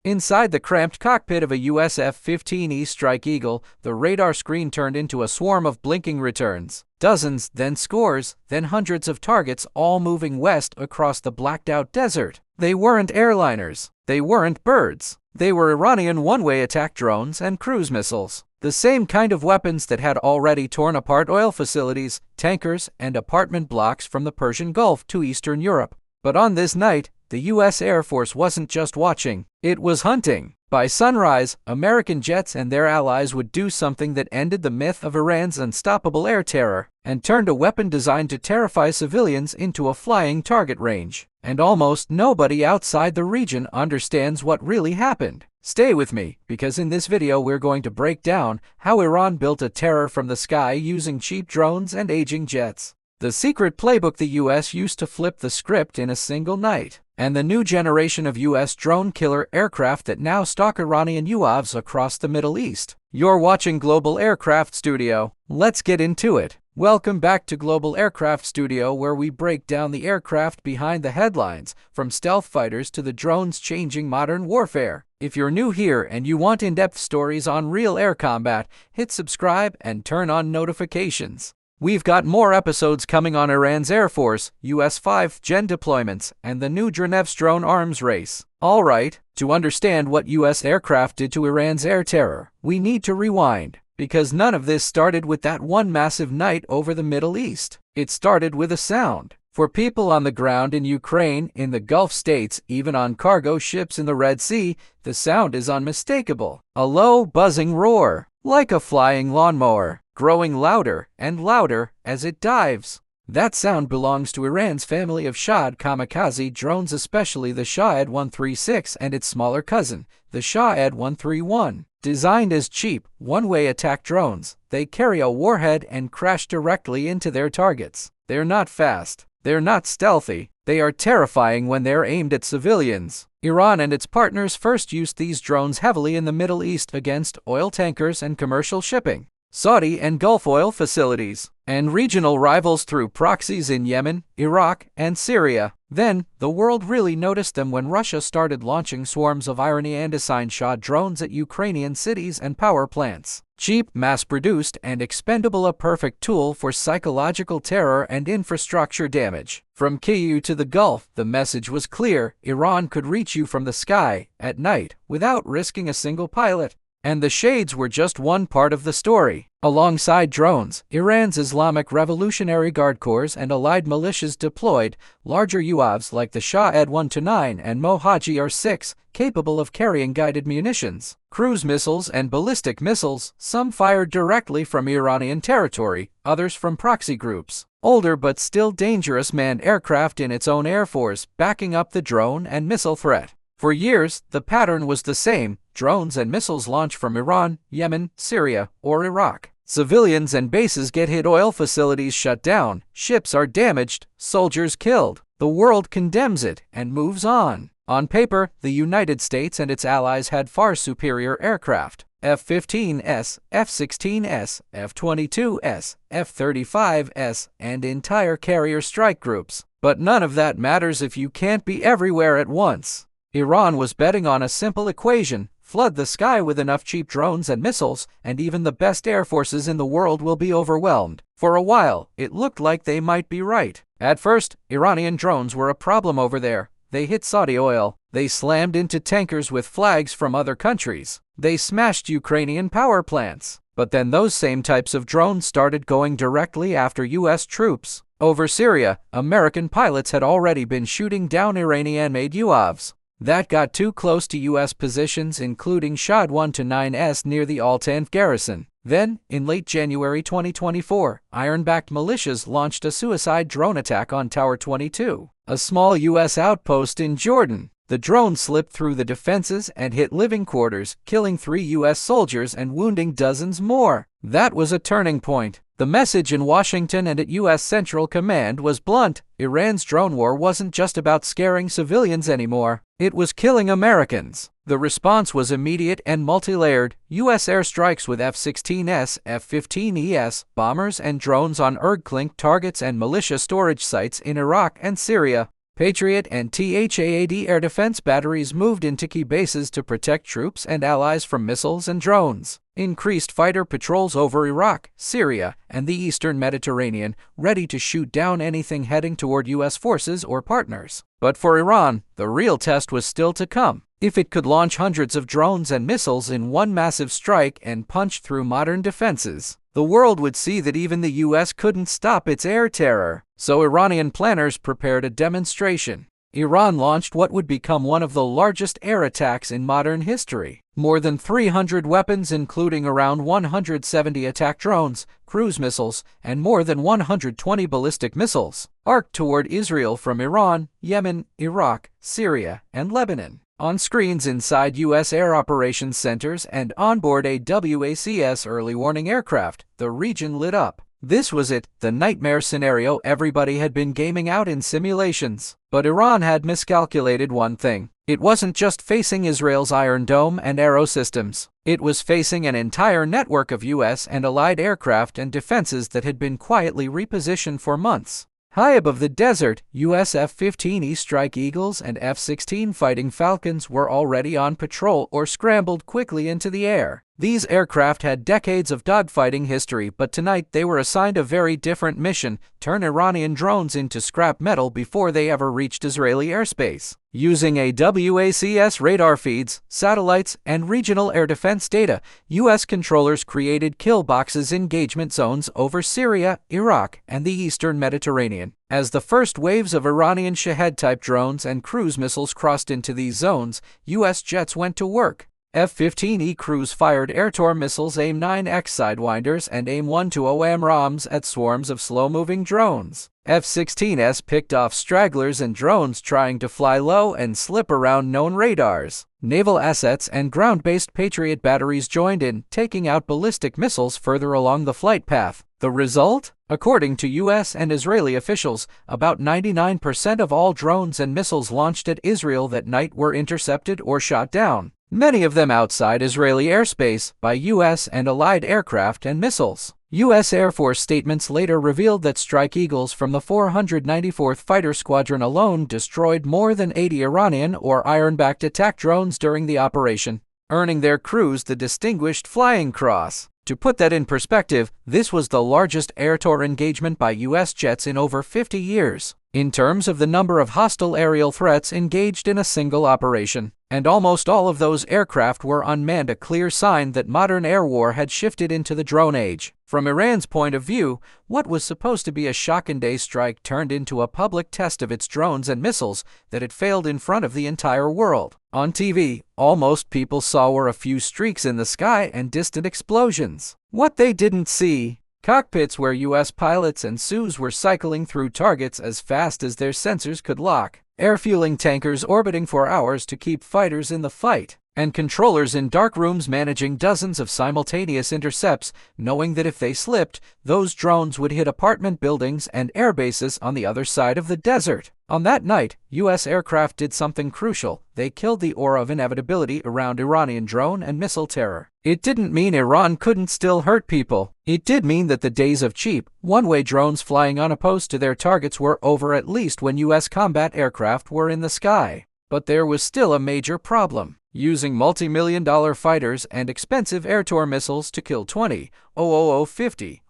Inside the cramped cockpit of a US F-15E Strike Eagle, the radar screen turned into a swarm of blinking returns. Dozens, then scores, then hundreds of targets, all moving west across the blacked-out desert. They weren't airliners. They weren't birds. They were Iranian one-way attack drones and cruise missiles. The same kind of weapons that had already torn apart oil facilities, tankers, and apartment blocks from the Persian Gulf to Eastern Europe. But on this night, the U.S. Air Force wasn't just watching, it was hunting. By sunrise, American jets and their allies would do something that ended the myth of Iran's unstoppable air terror, and turned a weapon designed to terrify civilians into a flying target range. And almost nobody outside the region understands what really happened. Stay with me, because in this video we're going to break down how Iran built a terror from the sky using cheap drones and aging jets. The secret playbook the US used to flip the script in a single night, and the new generation of US drone killer aircraft that now stalk Iranian UAVs across the Middle East. You're watching Global Aircraft Studio. Let's get into it. Welcome back to Global Aircraft Studio, where we break down the aircraft behind the headlines, from stealth fighters to the drones changing modern warfare. If you're new here and you want in-depth stories on real air combat, hit subscribe and turn on notifications. We've got more episodes coming on Iran's Air Force, US 5th Gen deployments, and the new Genev's drone arms race. Alright, to understand what US aircraft did to Iran's air terror, we need to rewind, because none of this started with that one massive night over the Middle East. It started with a sound. For people on the ground in Ukraine, in the Gulf states, even on cargo ships in the Red Sea, the sound is unmistakable. A low, buzzing roar, like a flying lawnmower, growing louder and louder as it dives. That sound belongs to Iran's family of Shahed kamikaze drones, especially the Shahed 136 and its smaller cousin, the Shahed 131. Designed as cheap, one-way attack drones, they carry a warhead and crash directly into their targets. They're not fast. They're not stealthy. They are terrifying when they're aimed at civilians. Iran and its partners first used these drones heavily in the Middle East against oil tankers and commercial shipping, Saudi and Gulf oil facilities, and regional rivals through proxies in Yemen, Iraq, and Syria. Then, the world really noticed them when Russia started launching swarms of Iranian-designed Shahed drones at Ukrainian cities and power plants. Cheap, mass-produced, and expendable, a perfect tool for psychological terror and infrastructure damage. From Kyiv to the Gulf, the message was clear: Iran could reach you from the sky, at night, without risking a single pilot. And the Shades were just one part of the story. Alongside drones, Iran's Islamic Revolutionary Guard Corps and allied militias deployed larger UAVs like the Shahed 129 and Mohaji R6, capable of carrying guided munitions, cruise missiles, and ballistic missiles, some fired directly from Iranian territory, others from proxy groups. Older but still dangerous manned aircraft in its own air force, backing up the drone and missile threat. For years, the pattern was the same: drones and missiles launch from Iran, Yemen, Syria, or Iraq. Civilians and bases get hit, oil facilities shut down, ships are damaged, soldiers killed. The world condemns it and moves on. On paper, the United States and its allies had far superior aircraft: F-15s, F-16s, F-22s, F-35s, and entire carrier strike groups. But none of that matters if you can't be everywhere at once. Iran was betting on a simple equation: flood the sky with enough cheap drones and missiles, and even the best air forces in the world will be overwhelmed. For a while, it looked like they might be right. At first, Iranian drones were a problem over there. They hit Saudi oil. They slammed into tankers with flags from other countries. They smashed Ukrainian power plants. But then those same types of drones started going directly after US troops. Over Syria, American pilots had already been shooting down Iranian-made UAVs. That got too close to U.S. positions, including Shahed 129s near the Al-Tanf garrison. Then, in late January 2024, Iran-backed militias launched a suicide drone attack on Tower 22, a small U.S. outpost in Jordan. The drone slipped through the defenses and hit living quarters, killing 3 U.S. soldiers and wounding dozens more. That was a turning point. The message in Washington and at U.S. Central Command was blunt: Iran's drone war wasn't just about scaring civilians anymore. It was killing Americans. The response was immediate and multi-layered: U.S. airstrikes with F-16s, F-15Es, bombers and drones on Erdklink targets and militia storage sites in Iraq and Syria. Patriot and THAAD air defense batteries moved into key bases to protect troops and allies from missiles and drones. Increased fighter patrols over Iraq, Syria, and the eastern Mediterranean, ready to shoot down anything heading toward U.S. forces or partners. But for Iran, the real test was still to come. If it could launch hundreds of drones and missiles in one massive strike and punch through modern defenses, the world would see that even the U.S. couldn't stop its air terror. So Iranian planners prepared a demonstration. Iran launched what would become one of the largest air attacks in modern history. More than 300 weapons, including around 170 attack drones, cruise missiles, and more than 120 ballistic missiles, arced toward Israel from Iran, Yemen, Iraq, Syria, and Lebanon. On screens inside U.S. Air Operations Centers and onboard a WACS early warning aircraft, the region lit up. This was it, the nightmare scenario everybody had been gaming out in simulations. But Iran had miscalculated one thing. It wasn't just facing Israel's Iron Dome and Arrow systems. It was facing an entire network of U.S. and allied aircraft and defenses that had been quietly repositioned for months. High above the desert, U.S. F-15E Strike Eagles and F-16 Fighting Falcons were already on patrol or scrambled quickly into the air. These aircraft had decades of dogfighting history, but tonight they were assigned a very different mission: turn Iranian drones into scrap metal before they ever reached Israeli airspace. Using AWACS radar feeds, satellites, and regional air defense data, U.S. controllers created kill boxes engagement zones over Syria, Iraq, and the eastern Mediterranean. As the first waves of Iranian Shahed-type drones and cruise missiles crossed into these zones, U.S. jets went to work. F-15E cruise-fired air-to-air missiles AIM-9X Sidewinders and AIM-120 AMRAAMs at swarms of slow-moving drones. F-16s picked off stragglers and drones trying to fly low and slip around known radars. Naval assets and ground-based Patriot batteries joined in, taking out ballistic missiles further along the flight path. The result? According to U.S. and Israeli officials, about 99% of all drones and missiles launched at Israel that night were intercepted or shot down, many of them outside Israeli airspace, by U.S. and allied aircraft and missiles. U.S. Air Force statements later revealed that Strike Eagles from the 494th Fighter Squadron alone destroyed more than 80 Iranian or iron-backed attack drones during the operation, earning their crews the Distinguished Flying Cross. To put that in perspective, this was the largest air-to-air engagement by U.S. jets in over 50 years, in terms of the number of hostile aerial threats engaged in a single operation. And almost all of those aircraft were unmanned, a clear sign that modern air war had shifted into the drone age. From Iran's point of view, what was supposed to be a shock-and-day strike turned into a public test of its drones and missiles that had failed in front of the entire world. On TV, all most people saw were a few streaks in the sky and distant explosions. What they didn't see: cockpits where U.S. pilots and SUs were cycling through targets as fast as their sensors could lock, air-fueling tankers orbiting for hours to keep fighters in the fight, and controllers in dark rooms managing dozens of simultaneous intercepts, knowing that if they slipped, those drones would hit apartment buildings and air bases on the other side of the desert. On that night, U.S. aircraft did something crucial. They killed the aura of inevitability around Iranian drone and missile terror. It didn't mean Iran couldn't still hurt people. It did mean that the days of cheap, one-way drones flying unopposed to their targets were over, at least when U.S. combat aircraft were in the sky. But there was still a major problem. Using multi-million-dollar fighters and expensive air-to-air missiles to kill 50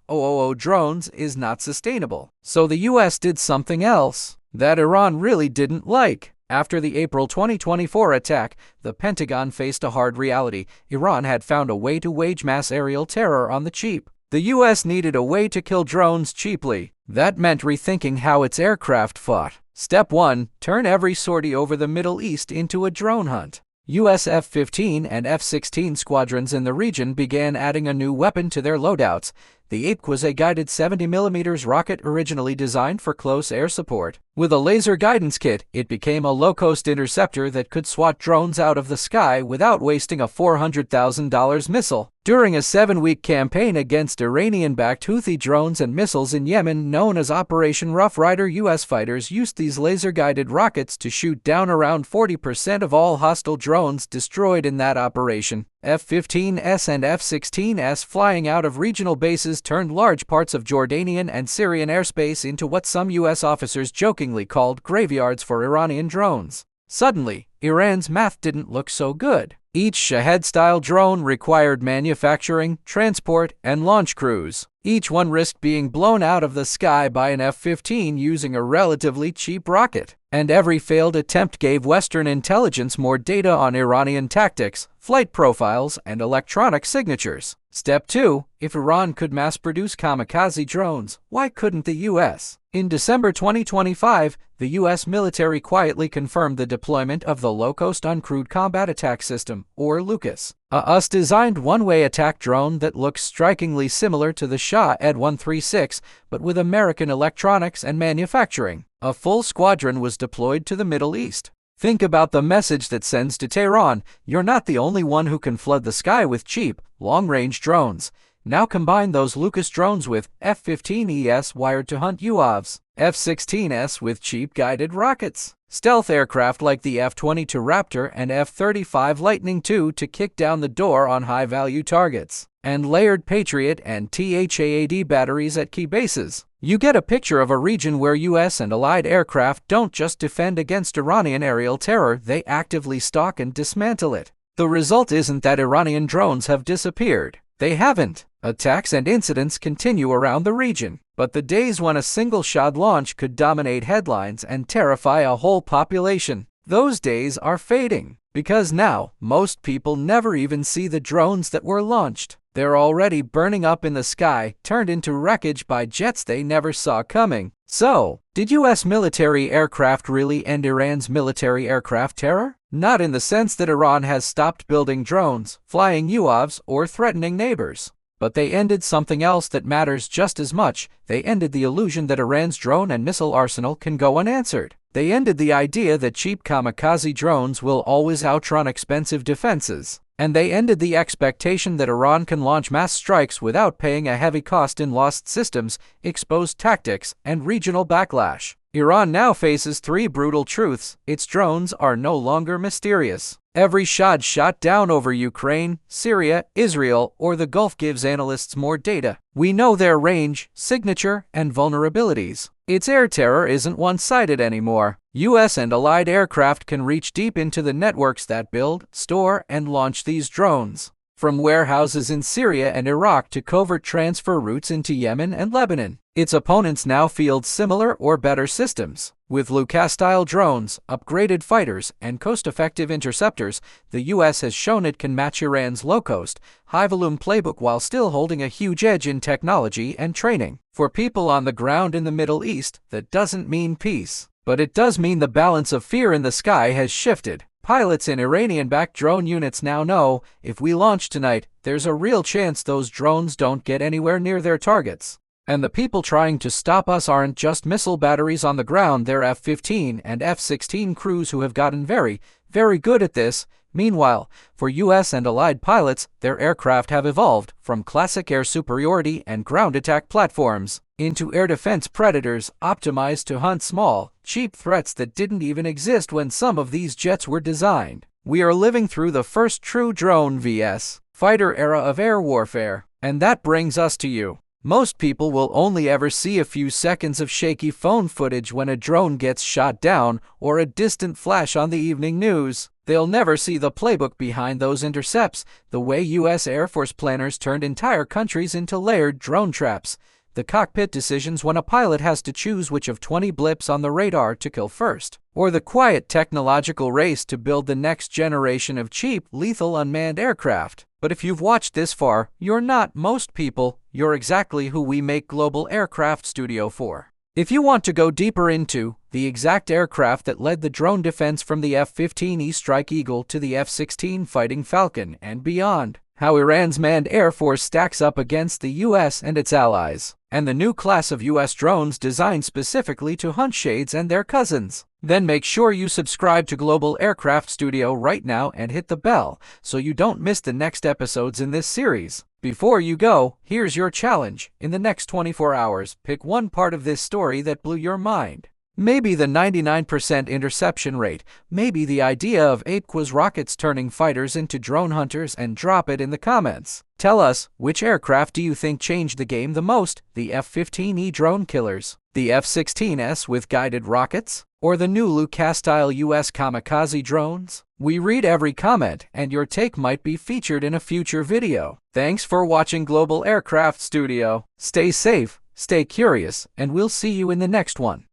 drones is not sustainable. So the U.S. did something else that Iran really didn't like. After the April 2024 attack, the Pentagon faced a hard reality. Iran had found a way to wage mass aerial terror on the cheap. The U.S. needed a way to kill drones cheaply. That meant rethinking how its aircraft fought. Step 1. Turn every sortie over the Middle East into a drone hunt. U.S. F-15 and F-16 squadrons in the region began adding a new weapon to their loadouts. The APE was a guided 70mm rocket originally designed for close air support. With a laser guidance kit, it became a low-cost interceptor that could swat drones out of the sky without wasting a $400,000 missile. During a 7-week campaign against Iranian-backed Houthi drones and missiles in Yemen known as Operation Rough Rider, U.S. fighters used these laser-guided rockets to shoot down around 40% of all hostile drones destroyed in that operation. F-15S and F-16S flying out of regional bases forces turned large parts of Jordanian and Syrian airspace into what some U.S. officers jokingly called graveyards for Iranian drones. Suddenly, Iran's math didn't look so good. Each Shahed-style drone required manufacturing, transport, and launch crews. Each one risked being blown out of the sky by an F-15 using a relatively cheap rocket. And every failed attempt gave Western intelligence more data on Iranian tactics, flight profiles, and electronic signatures. Step 2. If Iran could mass-produce kamikaze drones, why couldn't the U.S.? In December 2025, the U.S. military quietly confirmed the deployment of the Low-Cost Uncrewed Combat Attack System, or LUCAS, a US-designed one-way attack drone that looks strikingly similar to the Shahed 136, but with American electronics and manufacturing. A full squadron was deployed to the Middle East. Think about the message that sends to Tehran: you're not the only one who can flood the sky with cheap, long-range drones. Now combine those LUCAS drones with F-15Es wired to hunt UAVs, F-16s with cheap guided rockets, stealth aircraft like the F-22 Raptor and F-35 Lightning II to kick down the door on high-value targets, and layered Patriot and THAAD batteries at key bases. You get a picture of a region where U.S. and allied aircraft don't just defend against Iranian aerial terror, they actively stalk and dismantle it. The result isn't that Iranian drones have disappeared. They haven't. Attacks and incidents continue around the region. But the days when a single Shahed launch could dominate headlines and terrify a whole population, those days are fading. Because now, most people never even see the drones that were launched. They're already burning up in the sky, turned into wreckage by jets they never saw coming. So, did U.S. military aircraft really end Iran's military aircraft terror? Not in the sense that Iran has stopped building drones, flying UAVs, or threatening neighbors. But they ended something else that matters just as much. They ended the illusion that Iran's drone and missile arsenal can go unanswered. They ended the idea that cheap kamikaze drones will always outrun expensive defenses. And they ended the expectation that Iran can launch mass strikes without paying a heavy cost in lost systems, exposed tactics, and regional backlash. Iran now faces three brutal truths. Its drones are no longer mysterious. Every shot shot down over Ukraine, Syria, Israel, or the Gulf gives analysts more data. We know their range, signature, and vulnerabilities. Its air terror isn't one-sided anymore. U.S. and allied aircraft can reach deep into the networks that build, store, and launch these drones. From warehouses in Syria and Iraq to covert transfer routes into Yemen and Lebanon, its opponents now field similar or better systems. With LUCAS-style drones, upgraded fighters, and cost-effective interceptors, the U.S. has shown it can match Iran's low-cost, high-volume playbook while still holding a huge edge in technology and training. For people on the ground in the Middle East, that doesn't mean peace. But it does mean the balance of fear in the sky has shifted. Pilots in Iranian-backed drone units now know, if we launch tonight, there's a real chance those drones don't get anywhere near their targets. And the people trying to stop us aren't just missile batteries on the ground, they're F-15 and F-16 crews who have gotten very, very good at this. Meanwhile, for U.S. and allied pilots, their aircraft have evolved from classic air superiority and ground attack platforms into air defense predators optimized to hunt small, cheap threats that didn't even exist when some of these jets were designed. We are living through the first true drone vs. fighter era of air warfare. And that brings us to you. Most people will only ever see a few seconds of shaky phone footage when a drone gets shot down or a distant flash on the evening news. They'll never see the playbook behind those intercepts, the way U.S. Air Force planners turned entire countries into layered drone traps, the cockpit decisions when a pilot has to choose which of 20 blips on the radar to kill first, or the quiet technological race to build the next generation of cheap, lethal unmanned aircraft. But if you've watched this far, you're not most people, you're exactly who we make Global Aircraft Studio for. If you want to go deeper into the exact aircraft that led the drone defense from the F-15E Strike Eagle to the F-16 Fighting Falcon and beyond, how Iran's manned air force stacks up against the U.S. and its allies, and the new class of U.S. drones designed specifically to hunt Shaheds and their cousins, then make sure you subscribe to Global Aircraft Studio right now and hit the bell so you don't miss the next episodes in this series. Before you go, here's your challenge. In the next 24 hours, pick one part of this story that blew your mind. Maybe the 99% interception rate, maybe the idea of Aqua's rockets turning fighters into drone hunters, and drop it in the comments. Tell us, which aircraft do you think changed the game the most? The F-15E drone killers, the F-16S with guided rockets, or the new Lucas-style US kamikaze drones? We read every comment, and your take might be featured in a future video. Thanks for watching Global Aircraft Studio. Stay safe, stay curious, and we'll see you in the next one.